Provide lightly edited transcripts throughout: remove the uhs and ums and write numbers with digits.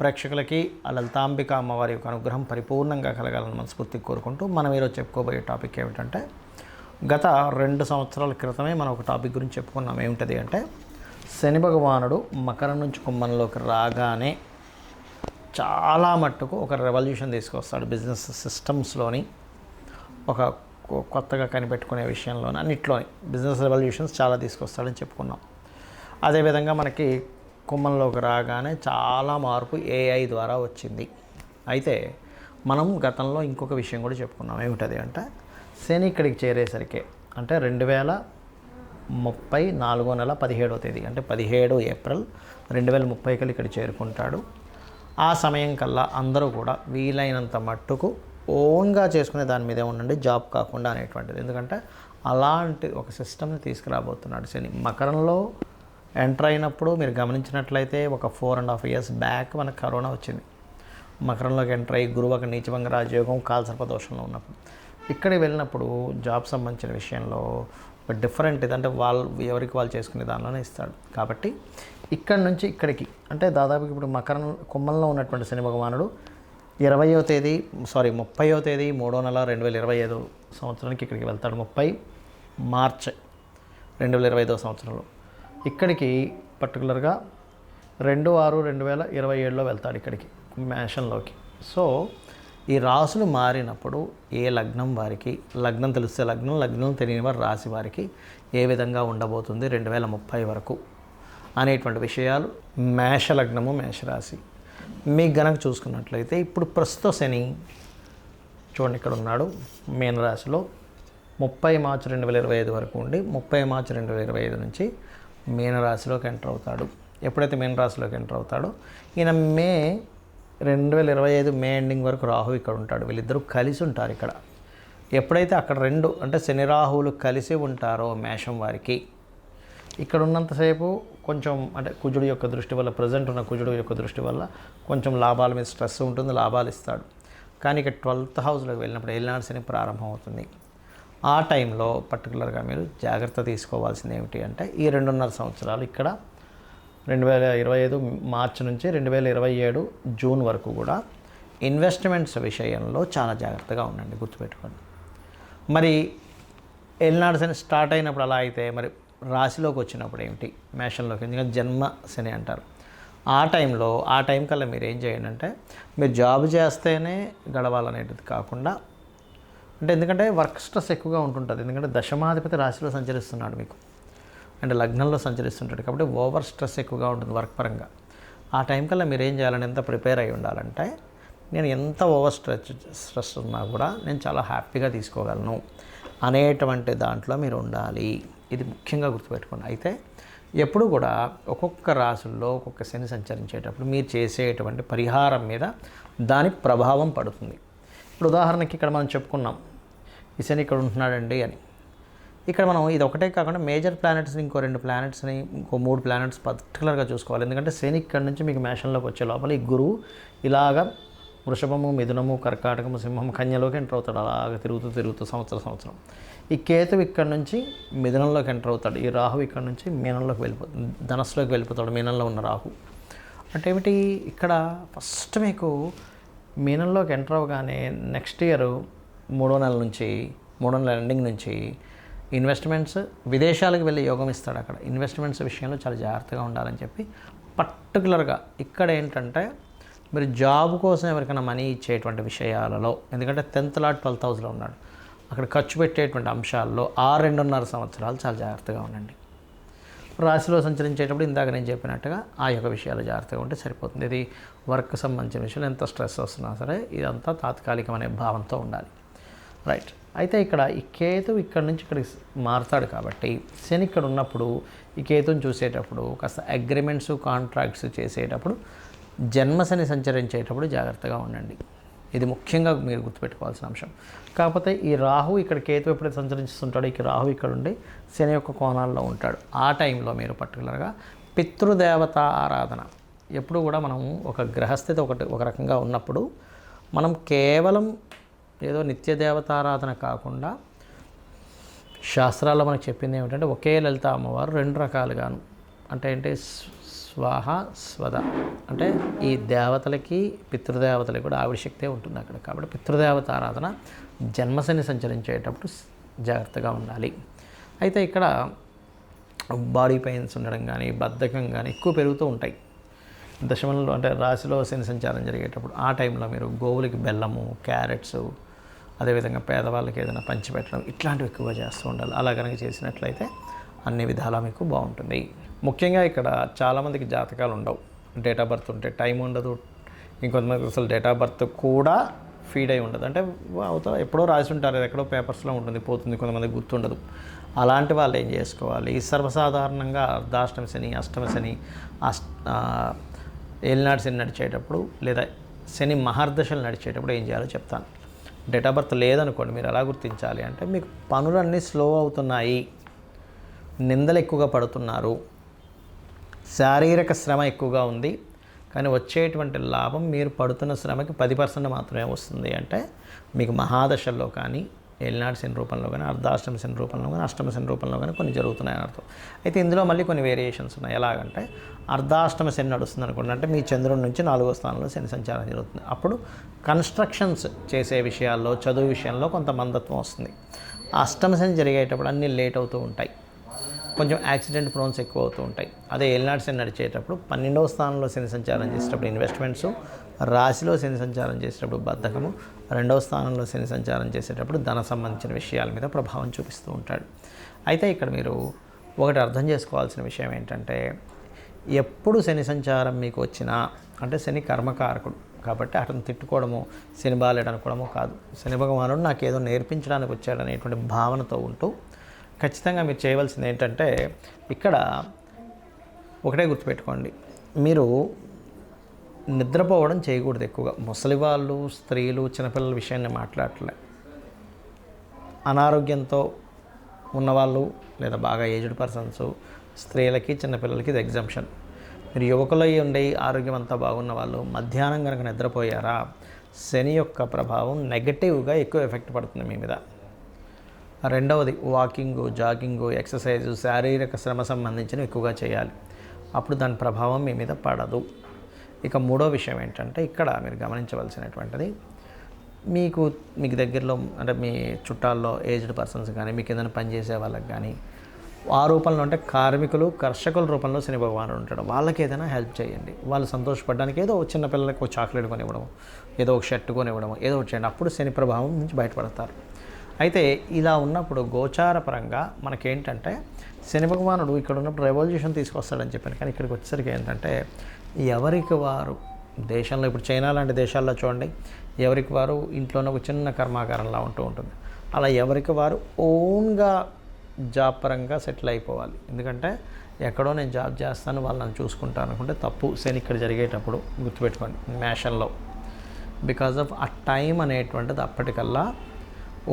ప్రేక్షకులకి ఆ లలితాంబిక అమ్మవారి యొక్క అనుగ్రహం పరిపూర్ణంగా కలగాలని మనస్ఫూర్తిగా కోరుకుంటూ మనం ఈరోజు చెప్పుకోబోయే టాపిక్ ఏమిటంటే గత 2 సంవత్సరాల క్రితమే మనం ఒక టాపిక్ గురించి చెప్పుకున్నాం. ఏమిటది అంటే శని భగవానుడు మకరం నుంచి కుంభంలోకి రాగానే చాలా మట్టుకు ఒక రెవల్యూషన్ తీసుకొస్తాడు. బిజినెస్ సిస్టమ్స్లోని ఒక కొత్తగా కనిపెట్టుకునే విషయంలోని అన్నిట్లోని బిజినెస్ రెవల్యూషన్స్ చాలా తీసుకొస్తాడని చెప్పుకున్నాం. అదేవిధంగా మనకి కుంభంలోకి రాగానే చాలా మార్పు ఏఐ ద్వారా వచ్చింది. అయితే మనం గతంలో ఇంకొక విషయం కూడా చెప్పుకున్నాం. ఏమిటది అంటే శని ఇక్కడికి చేరేసరికి అంటే 2030 4వ నెల 17వ తేదీ అంటే 17 ఏప్రిల్ 2030 కల్లా ఇక్కడ చేరుకుంటాడు. ఆ సమయం కల్లా అందరూ కూడా వీలైనంత మట్టుకు ఓన్గా చేసుకునే దాని మీదే ఉండండి, జాబ్ కాకుండా అనేటువంటిది. ఎందుకంటే అలాంటి ఒక సిస్టమ్ని తీసుకురాబోతున్నాడు శని. మకరంలో ఎంటర్ అయినప్పుడు మీరు గమనించినట్లయితే ఒక 4.5 years బ్యాక్ మనకు కరోనా వచ్చింది. మకరంలోకి ఎంటర్ అయ్యి గురువు ఒక నీచభంగ రాజయోగం కాలసర్పదోషంలో ఉన్నప్పుడు ఇక్కడికి వెళ్ళినప్పుడు జాబ్ సంబంధించిన విషయంలో ఒక డిఫరెంట్ ఇదంటే వాళ్ళు ఎవరికి వాళ్ళు చేసుకునే దానిలోనే ఇస్తాడు. కాబట్టి ఇక్కడి నుంచి ఇక్కడికి అంటే దాదాపు ఇప్పుడు మకరం కుంభంలో ఉన్నటువంటి శని భగవానుడు 30వ తేదీ 30వ తేదీ 3వ నెల 2025 సంవత్సరానికి ఇక్కడికి వెళ్తాడు. 30 మార్చ్ 2025 సంవత్సరంలో ఇక్కడికి పర్టికులర్గా 2/6/2027లో వెళ్తాడు ఇక్కడికి మేషంలోకి. సో ఈ రాసులు మారినప్పుడు ఏ లగ్నం వారికి, లగ్నం తెలిస్తే లగ్నం తెలియని వారి రాశి వారికి ఏ విధంగా ఉండబోతుంది 2030 వరకు అనేటువంటి విషయాలు మేష లగ్నము మేషరాశి మీకు గనక చూసుకున్నట్లయితే ఇప్పుడు ప్రస్తుత శని చూడండి ఇక్కడ ఉన్నాడు మీనరాశిలో 30 మార్చి 2025 వరకు ఉండి 30 మార్చి 2025 నుంచి మీనరాశిలోకి ఎంటర్ అవుతాడు. ఎప్పుడైతే మీనరాశిలోకి ఎంటర్ అవుతాడో ఈయన మే 2025 మే ఎండింగ్ వరకు రాహు ఇక్కడ ఉంటాడు. వీళ్ళిద్దరూ కలిసి ఉంటారు ఇక్కడ. ఎప్పుడైతే అక్కడ రెండు అంటే శని రాహువులు కలిసి ఉంటారో మేషం వారికి ఇక్కడ ఉన్నంతసేపు కొంచెం అంటే కుజుడు యొక్క దృష్టి వల్ల ప్రజెంట్ ఉన్న కుజుడు యొక్క దృష్టి వల్ల కొంచెం లాభాల మీద స్ట్రెస్ ఉంటుంది, లాభాలు ఇస్తాడు. కానీ ఇక 12th హౌస్లోకి వెళ్ళినప్పుడు ఏలినాడు శని ప్రారంభం అవుతుంది. ఆ టైంలో పర్టికులర్గా మీరు జాగ్రత్త తీసుకోవాల్సింది ఏమిటి అంటే ఈ 2.5 సంవత్సరాలు ఇక్కడ 2025 మార్చి నుంచి 2027 జూన్ వరకు కూడా ఇన్వెస్ట్మెంట్స్ విషయంలో చాలా జాగ్రత్తగా ఉండండి, గుర్తుపెట్టుకోండి. మరి ఏలినాడు శని స్టార్ట్ అయినప్పుడు అలా అయితే మరి రాశిలోకి వచ్చినప్పుడు ఏమిటి మేషంలోకి, ఎందుకంటే జన్మ శని అంటారు. ఆ టైం కల్లా మీరు ఏం చేయండి అంటే మీరు జాబ్ చేస్తేనే గడవాలనేది కాకుండా అంటే ఎందుకంటే వర్క్ స్ట్రెస్ ఎక్కువగా ఉంటుంటుంది. ఎందుకంటే దశమాధిపతి రాశిలో సంచరిస్తున్నాడు మీకు అంటే లగ్నంలో సంచరిస్తుంటాడు. కాబట్టి ఓవర్ స్ట్రెస్ ఎక్కువగా ఉంటుంది వర్క్ పరంగా. ఆ టైం కల్లా మీరు ఏం చేయాలని ఎంత ప్రిపేర్ అయి ఉండాలంటే నేను ఎంత ఓవర్ స్ట్రెస్ ఉన్నా కూడా నేను చాలా హ్యాపీగా తీసుకోగలను అనేటువంటి దాంట్లో మీరు ఉండాలి. ఇది ముఖ్యంగా గుర్తుపెట్టుకోండి. అయితే ఎప్పుడు కూడా ఒక్కొక్క రాశుల్లో ఒక్కొక్క శని సంచరించేటప్పుడు మీరు చేసేటువంటి పరిహారం మీద దాని ప్రభావం పడుతుంది. ఇప్పుడు ఉదాహరణకి ఇక్కడ మనం చెప్పుకున్నాం ఈ శని ఇక్కడ ఉంటున్నాడండి అని. ఇక్కడ మనం ఇది ఒకటే కాకుండా మేజర్ ప్లానెట్స్ని ఇంకో 2 ప్లానెట్స్ని ఇంకో 3 ప్లానెట్స్ పర్టికులర్గా చూసుకోవాలి. ఎందుకంటే శని ఇక్కడ నుంచి మీకు మేషంలోకి వచ్చే లోపల ఈ గురువు ఇలాగ వృషభము, మిథునము, కర్కాటకము, సింహము, కన్యలోకి ఎంటర్ అవుతాడు. అలాగ తిరుగుతూ సంవత్సరం. ఈ కేతువు ఇక్కడ నుంచి మిథునంలోకి ఎంటర్ అవుతాడు. ఈ రాహు ఇక్కడ నుంచి మీనంలోకి వెళ్ళిపోతాడు, ధనస్సులోకి వెళ్ళిపోతాడు. మీనంలో ఉన్న రాహు అంటే ఏమిటి, ఇక్కడ ఫస్ట్ మీకు మీనంలోకి ఎంటర్ అవ్వగానే నెక్స్ట్ ఇయర్ 3వ నెల ఎండింగ్ నుంచి ఇన్వెస్ట్మెంట్స్ విదేశాలకు వెళ్ళి యోగం ఇస్తాడు. అక్కడ ఇన్వెస్ట్మెంట్స్ విషయంలో చాలా జాగ్రత్తగా ఉండాలని చెప్పి పర్టికులర్గా ఇక్కడ ఏంటంటే మీరు జాబ్ కోసం ఎవరికైనా మనీ ఇచ్చేటువంటి విషయాలలో, ఎందుకంటే 10th లార్డ్ 12th హౌస్లో ఉన్నాడు, అక్కడ ఖర్చు పెట్టేటువంటి అంశాల్లో ఆ 2.5 సంవత్సరాలు చాలా జాగ్రత్తగా ఉండండి. రాశిలో సంచరించేటప్పుడు ఇందాక నేను చెప్పినట్టుగా ఆ యొక్క విషయాలు జాగ్రత్తగా ఉంటే సరిపోతుంది. ఇది వర్క్ సంబంధించిన విషయాలు ఎంత స్ట్రెస్ వస్తున్నా సరే ఇదంతా తాత్కాలికమనే భావంతో ఉండాలి. రైట్. అయితే ఇక్కడ ఈ కేతు ఇక్కడ నుంచి ఇక్కడికి మారుతాడు. కాబట్టి శని ఇక్కడ ఉన్నప్పుడు ఈ కేతుని చూసేటప్పుడు కాస్త అగ్రిమెంట్స్ కాంట్రాక్ట్స్ చేసేటప్పుడు జన్మశని సంచరించేటప్పుడు జాగ్రత్తగా ఉండండి. ఇది ముఖ్యంగా మీరు గుర్తుపెట్టుకోవాల్సిన అంశం. కాకపోతే ఈ రాహు ఇక్కడ కేతు ఎప్పుడైతే సంచరిస్తుంటాడో ఈ రాహు ఇక్కడ ఉండి శని యొక్క కోణాల్లో ఉంటాడు. ఆ టైంలో మీరు పర్టికులర్గా పితృదేవత ఆరాధన ఎప్పుడు కూడా మనం ఒక గ్రహస్థితి ఒక రకంగా ఉన్నప్పుడు మనం కేవలం ఏదో నిత్య దేవతారాధన కాకుండా శాస్త్రాల్లో మనకు చెప్పింది ఏమిటంటే ఒకే లలిత అమ్మవారు 2 రకాలుగాను అంటే స్వాహ స్వద అంటే ఈ దేవతలకి పితృదేవతలకి కూడా ఆవిడ శక్తే ఉంటుంది అక్కడ. కాబట్టి పితృదేవత ఆరాధన జన్మశని సంచరించేటప్పుడు జాగ్రత్తగా ఉండాలి. అయితే ఇక్కడ బాడీ పెయిన్స్ ఉండడం కానీ బద్ధకం కానీ ఎక్కువ పెరుగుతూ ఉంటాయి దశమంలో, అంటే రాశిలో శని సంచారం జరిగేటప్పుడు. ఆ టైంలో మీరు గోవులకి బెల్లము, క్యారెట్స్, అదేవిధంగా పేదవాళ్ళకి ఏదైనా పంచిపెట్టడం ఇట్లాంటివి ఎక్కువగా చేస్తూ ఉండాలి. అలా కనుక చేసినట్లయితే అన్ని విధాలా మీకు బాగుంటుంది. ముఖ్యంగా ఇక్కడ చాలామందికి జాతకాలు ఉండవు, డేట్ ఆఫ్ బర్త్ ఉంటే టైం ఉండదు, ఇంకొంతమందికి అసలు డేట్ ఆఫ్ బర్త్ కూడా ఫీడ్ అయి ఉండదు. అంటే అవుతా ఎప్పుడో రాసి ఉంటారు, ఎక్కడో పేపర్స్లో ఉంటుంది, పోతుంది, కొంతమందికి గుర్తుండదు. అలాంటి వాళ్ళు ఏం చేసుకోవాలి, సర్వసాధారణంగా అర్ధాష్టమ శని, అష్టమ శని, ఏలినాటి శని నడిచేటప్పుడు లేదా శని మహర్దశలు నడిచేటప్పుడు ఏం చేయాలో చెప్తాను. డేట్ ఆఫ్ బర్త్ లేదనుకోండి, మీరు ఎలా గుర్తించాలి అంటే మీకు పనులన్నీ స్లో అవుతున్నాయి, నిందలు ఎక్కువగా పడుతున్నారు, శారీరక శ్రమ ఎక్కువగా ఉంది, కానీ వచ్చేటువంటి లాభం మీరు పడుతున్న శ్రమకి 10% మాత్రమే వస్తుంది అంటే మీకు మహాదశల్లో కానీ ఏలినాటి శని రూపంలో కానీ అర్ధాష్టమ శని రూపంలో కానీ అష్టమ శని రూపంలో కానీ కొన్ని జరుగుతున్నాయని అర్థం. అయితే ఇందులో మళ్ళీ కొన్ని వేరియేషన్స్ ఉన్నాయి. ఎలాగంటే అర్ధాష్టమ శని నడుస్తుంది అనుకోండి, అంటే మీ చంద్రుడి నుంచి 4వ స్థానంలో శని సంచారం జరుగుతుంది. అప్పుడు కన్స్ట్రక్షన్స్ చేసే విషయాల్లో, చదువు విషయంలో కొంత మందత్వం వస్తుంది. అష్టమ శని జరిగేటప్పుడు అన్నీ లేట్ అవుతూ ఉంటాయి, కొంచెం యాక్సిడెంట్ ప్రోన్స్ ఎక్కువ అవుతూ ఉంటాయి. అదే ఏలినాటి శని నడిచేటప్పుడు 12వ స్థానంలో శని సంచారం చేసేటప్పుడు ఇన్వెస్ట్మెంట్స్, రాశిలో శని సంచారం చేసేటప్పుడు బద్ధకము, 2వ స్థానంలో శని సంచారం చేసేటప్పుడు ధన సంబంధించిన విషయాల మీద ప్రభావం చూపిస్తూ ఉంటాడు. అయితే ఇక్కడ మీరు ఒకటి అర్థం చేసుకోవాల్సిన విషయం ఏంటంటే, ఎప్పుడు శని సంచారం మీకు వచ్చినా, అంటే శని కర్మకారకుడు కాబట్టి అతను తిట్టుకోవడము, శని బాలేడు అనుకోవడము కాదు. శని భగవానుడు నాకేదో నేర్పించడానికి వచ్చాడనేటువంటి భావనతో ఉంటూ ఖచ్చితంగా మీరు చేయవలసింది ఏంటంటే, ఇక్కడ ఒకటే గుర్తుపెట్టుకోండి, మీరు నిద్రపోవడం చేయకూడదు ఎక్కువగా. ముసలి వాళ్ళు, స్త్రీలు, చిన్నపిల్లల విషయాన్ని మాట్లాడలే. అనారోగ్యంతో ఉన్నవాళ్ళు లేదా బాగా ఏజ్డ్ పర్సన్స్, స్త్రీలకి, చిన్నపిల్లలకి ఇది ఎగ్జంప్షన్. మీరు యువకులు ఉండే ఆరోగ్యం అంతా బాగున్న వాళ్ళు మధ్యాహ్నం కనుక నిద్రపోయారా, శని యొక్క ప్రభావం నెగటివ్గా ఎక్కువ ఎఫెక్ట్ పడుతుంది మీ మీద. రెండవది వాకింగు, జాగింగు, ఎక్సర్సైజు, శారీరక శ్రమ సంబంధించినవి ఎక్కువగా చేయాలి. అప్పుడు దాని ప్రభావం మీ మీద పడదు. ఇక మూడో విషయం ఏంటంటే, ఇక్కడ మీరు గమనించవలసినటువంటిది, మీకు దగ్గరలో అంటే మీ చుట్టాల్లో ఏజ్డ్ పర్సన్స్ కానీ, మీకు ఏదైనా పనిచేసే వాళ్ళకి కానీ, ఆ రూపంలో అంటే కార్మికులు, కర్షకుల రూపంలో శని భగవానుడు ఉంటాడు. వాళ్ళకి ఏదైనా హెల్ప్ చేయండి. వాళ్ళు సంతోషపడడానికి ఏదో చిన్న పిల్లలకి ఒక చాక్లెట్ కొనివ్వడం, ఏదో ఒక షర్ట్ కొనివ్వడం, ఏదో ఒకటి చేయండి. అప్పుడు శని ప్రభావం నుంచి బయటపడతారు. అయితే ఇలా ఉన్నప్పుడు గోచార పరంగా మనకేంటంటే, శని భగవానుడు ఇక్కడ ఉన్నప్పుడు రెవల్యూషన్ తీసుకొస్తాడని చెప్పాను, కానీ ఇక్కడికి వచ్చేసరికి ఏంటంటే ఎవరికి వారు దేశంలో, ఇప్పుడు చైనా లాంటి దేశాల్లో చూడండి, ఎవరికి వారు ఇంట్లోనే ఒక చిన్న కర్మాగారంలా ఉంటూ ఉంటుంది. అలా ఎవరికి వారు ఓన్గా జాబ్ పరంగా సెటిల్ అయిపోవాలి. ఎందుకంటే ఎక్కడో నేను జాబ్ చేస్తాను, వాళ్ళు నన్ను చూసుకుంటాను అనుకుంటే తప్పు. శని ఇక్కడ జరిగేటప్పుడు గుర్తుపెట్టుకోండి, మేషంలో, బికాజ్ ఆఫ్ ఆ టైం అనేటువంటిది అప్పటికల్లా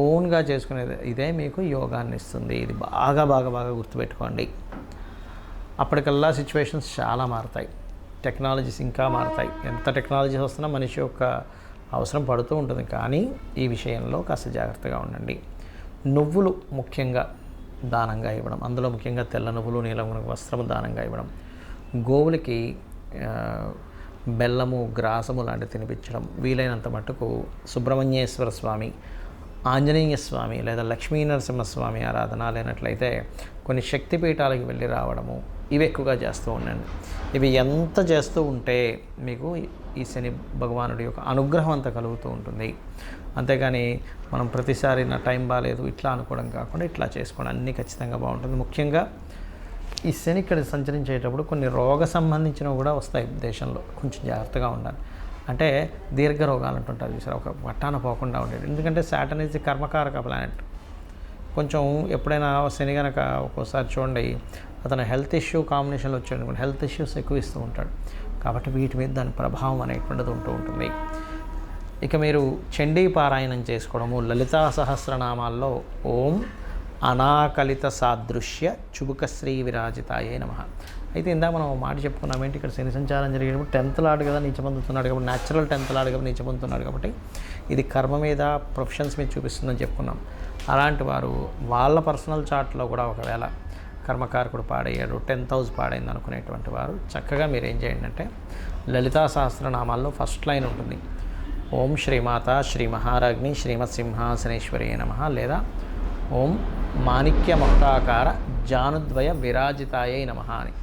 ఓన్గా చేసుకునేది ఇదే మీకు యోగాన్ని ఇస్తుంది. ఇది బాగా బాగా బాగా గుర్తుపెట్టుకోండి. అప్పటికల్లా సిచ్యువేషన్స్ చాలా మారుతాయి, టెక్నాలజీస్ ఇంకా మారుతాయి. ఎంత టెక్నాలజీస్ వస్తున్నా మనిషి యొక్క అవసరం పడుతూ ఉంటుంది. కానీ ఈ విషయంలో కాస్త జాగ్రత్తగా ఉండండి. నువ్వులు ముఖ్యంగా దానంగా ఇవ్వడం, అందులో ముఖ్యంగా తెల్ల నువ్వులు, నీలం వస్త్రము దానంగా ఇవ్వడం, గోవులకి బెల్లము, గ్రాసము లాంటివి తినిపించడం, వీలైనంత మట్టుకు సుబ్రహ్మణ్యేశ్వర స్వామి, ఆంజనేయ స్వామి లేదా లక్ష్మీ నరసింహస్వామి ఆరాధన లేనట్లయితే కొన్ని శక్తిపీఠాలకు వెళ్ళి రావడము, ఇవి ఎక్కువగా చేస్తూ ఉండండి. ఇవి ఎంత చేస్తూ ఉంటే మీకు ఈ శని భగవానుడి యొక్క అనుగ్రహం అంతా కలుగుతూ ఉంటుంది. అంతేగాని మనం ప్రతిసారి నా టైం బాగాలేదు ఇట్లా అనుకోవడం కాకుండా ఇట్లా చేసుకోవడం అన్నీ ఖచ్చితంగా బాగుంటుంది. ముఖ్యంగా ఈ శని ఇక్కడ సంచరించేటప్పుడు కొన్ని రోగ సంబంధించినవి కూడా వస్తాయి దేశంలో, కొంచెం జాగ్రత్తగా ఉండాలి. అంటే దీర్ఘ రోగాలు అంటుంటారు చూసారు, ఒక పట్టాన పోకుండా ఉండేది. ఎందుకంటే సాటర్న్ ఈజ్ ది కర్మకారక ప్లానెట్. కొంచెం ఎప్పుడైనా శని కనుక ఒక్కోసారి చూడండి, అతను హెల్త్ ఇష్యూ కాంబినేషన్లో వచ్చాడు, హెల్త్ ఇష్యూస్ ఎక్కువ ఇస్తూ ఉంటాడు. కాబట్టి వీటి మీద దాని ప్రభావం అనేటువంటిది ఉంటూ ఉంటుంది. ఇక మీరు చండీ పారాయణం చేసుకోవడము, లలితా సహస్రనామాల్లో ఓం అనాకలిత సాదృశ్య చుబుకశ్రీ విరాజితాయే నమః. అయితే ఇందాక మనం మాట చెప్పుకున్నాం ఏంటి, ఇక్కడ శని సంచారం జరిగేటప్పుడు 10th లార్డ్ కదా నీచ పొందుతున్నాడు కాబట్టి, న్యాచురల్ 10th లార్డ్ కదా నీచ పొందుతున్నాడు కాబట్టి ఇది కర్మ మీద, ప్రొఫెషన్స్ మీద చూపిస్తుందని చెప్పుకున్నాం. అలాంటి వారు వాళ్ళ పర్సనల్ చార్ట్లో కూడా ఒకవేళ కర్మకారకుడు పాడయ్యాడు, 10th హౌస్ పాడైంది అనుకునేటువంటి వారు చక్కగా మీరు ఏం చేయండి అంటే లలితా సహస్రనామాల్లో ఫస్ట్ లైన్ ఉంటుంది, ఓం శ్రీమాత శ్రీ మహారాజ్ని శ్రీమత్ సింహాసనేశ్వరి నమః, లేదా ఓం మాణిక్య మకుటాకార జానుద్వయ విరాజితాయై నమః అని